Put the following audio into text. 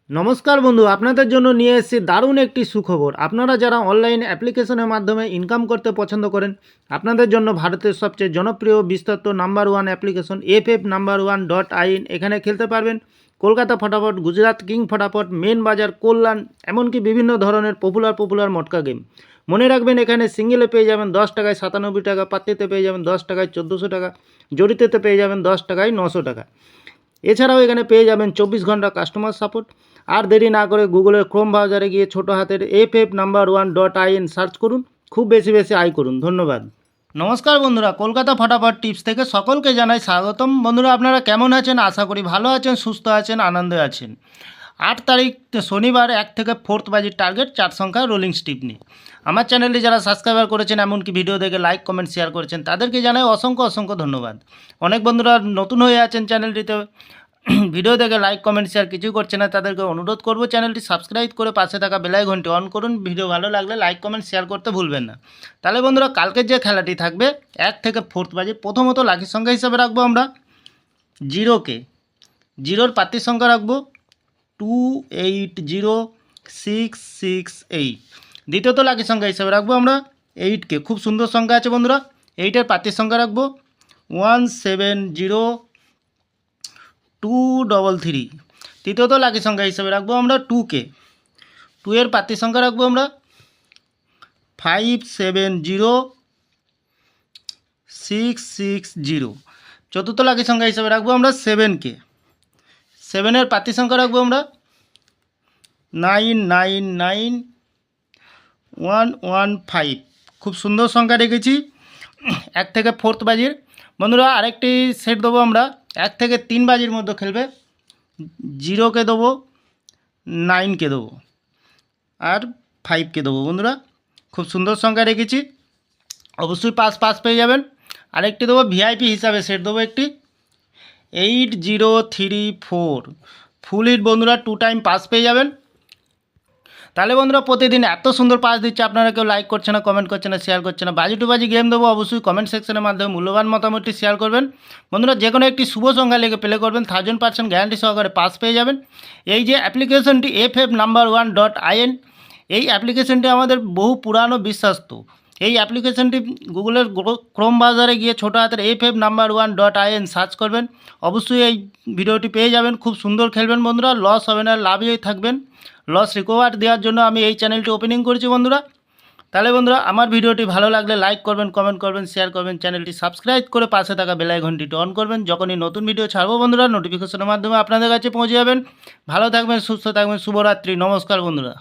নমস্কার বন্ধু, আপনাদের জন্য নিয়ে এসেছি দারুণ একটি সুখবর। আপনারা যারা অনলাইন অ্যাপ্লিকেশনের মাধ্যমে ইনকাম করতে পছন্দ করেন, আপনাদের জন্য ভারতের সবচেয়ে জনপ্রিয় বিস্তৃত নাম্বার ওয়ান অ্যাপ্লিকেশন FF1.in এখানে খেলতে পারবেন। কলকাতা ফটাফট, গুজরাট কিং ফটাফট, মেন বাজার, কল্যাণ, এমনকি বিভিন্ন ধরনের পপুলার মটকা গেম। মনে রাখবেন, এখানে সিঙ্গেলে পেয়ে যাবেন 10 টাকায় 97 টাকা, পাত্তিতে পেয়ে যাবেন 10 টাকায় 1400 টাকা, জড়িতেতে পেয়ে যাবেন 10 টাকায় 900 টাকা। এছাড়াও এখানে পেয়ে যাবেন 24 ঘন্টা কাস্টমার সাপোর্ট। আর দেরি না করে গুগলের ক্রোম ব্রাউজারে গিয়ে ছোটো হাতের FF1.in সার্চ করুন, খুব বেশি আয় করুন। ধন্যবাদ। নমস্কার বন্ধুরা, কলকাতা ফটাফট টিপস থেকে সকলকে জানাই স্বাগতম। বন্ধুরা, আপনারা কেমন আছেন? আশা করি ভালো আছেন, সুস্থ আছেন, আনন্দে আছেন। 8 তারিখ শনিবার 1 থেকে 4 বাজির টার্গেট 4 সংখ্যা রোলিং স্টিপ নিয়ে। আমার চ্যানেলটি যারা সাবস্ক্রাইবার করেছেন, এমনকি ভিডিও দেখে লাইক কমেন্ট শেয়ার করেছেন, তাদেরকে জানাই অসংখ্য ধন্যবাদ। অনেক বন্ধুরা নতুন হয়ে আছেন চ্যানেলটিতে, ভিডিও দেখে লাইক কমেন্ট শেয়ার কিছুই করছে না, তাদেরকে অনুরোধ করব চ্যানেলটি সাবস্ক্রাইব করে পাশে থাকা বেল আইকনটি অন করুন। ভিডিও ভালো লাগলে লাইক কমেন্ট শেয়ার করতে ভুলবেন না। তাহলে বন্ধুরা, কালকের যে খেলাটি থাকবে 1 থেকে 4 বাজে, প্রথমত লাকি সংখ্যা হিসাবে রাখবো আমরা জিরোকে। জিরোর প্রার্থীর সংখ্যা রাখবো 280668। দ্বিতীয়ত লাকি সংখ্যা হিসাবে রাখবো আমরা 8কে। খুব সুন্দর সংখ্যা আছে বন্ধুরা। 8এর প্রার্থীর সংখ্যা রাখবো 170233। তৃতীয়ত লাকি সংখ্যা হিসাবে রাখবো আমরা 2কে। 2 এর প্রার্থীর সংখ্যা রাখবো আমরা 570660। চতুর্থ লাকি সংখ্যা হিসাবে রাখবো আমরা 7কে। 7-এর প্রার্থী সংখ্যা রাখবো আমরা 999115। খুব সুন্দর সংখ্যা রেখেছি 1 থেকে 4 বাজির। বন্ধুরা, আরেকটি সেট দেবো আমরা 1 থেকে 3 বাজির মধ্যে খেলবে। 0কে দেবো, 9কে দেবো, আর 5কে দেবো। বন্ধুরা, খুব সুন্দর সংখ্যা রেখেছি, অবশ্যই পাস পেয়ে যাবেন। আরেকটি দেবো ভিআইপি হিসাবে সেট দেবো একটি 8034 ফুল হিট। বন্ধুরা, 2 টাইম পাস পেয়ে যাবেন। তাহলে বন্ধুরা, প্রতিদিন এত সুন্দর পাস দিচ্ছে, আপনারা কেউ লাইক করছে না, কমেন্ট করছে না, শেয়ার করছে না। বাজি টু বাজি গেম দেবো, অবশ্যই কমেন্ট সেকশনের মাধ্যমে মূল্যবান মতামতটি শেয়ার করবেন। বন্ধুরা, যে কোনো একটি শুভ সংখ্যা লিখে প্লে করবেন, 1000% গ্যারান্টি সহকারে পাস পেয়ে যাবেন। এই যে অ্যাপ্লিকেশনটি FF1.in, এই অ্যাপ্লিকেশনটি আমাদের বহু পুরানো বিশ্বাস্ত। এই অ্যাপ্লিকেশনটি গুগলের ক্রোম ব্রাউজারে গিয়ে ছোটো হাতের FF1.in সার্চ করবেন, অবশ্যই এই ভিডিওটি পেয়ে যাবেন। খুব সুন্দর খেলবেন বন্ধুরা, লস হবে না, লাভই থাকবেন। লস রিকভার দেওয়ার জন্য আমি এই চ্যানেলটি ওপেনিং করেছি বন্ধুরা। তাহলে বন্ধুরা, আমার ভিডিওটি ভালো লাগলে লাইক করবেন, কমেন্ট করবেন, শেয়ার করবেন, চ্যানেলটি সাবস্ক্রাইব করে পাশে থাকা বেল আইকনটি অন করবেন। যখনই নতুন ভিডিও ছাড়বো বন্ধুরা, নোটিফিকেশনের মাধ্যমে আপনাদের কাছে পৌঁছে যাবেন। ভালো থাকবেন, সুস্থ থাকবেন, শুভরাত্রি, নমস্কার বন্ধুরা।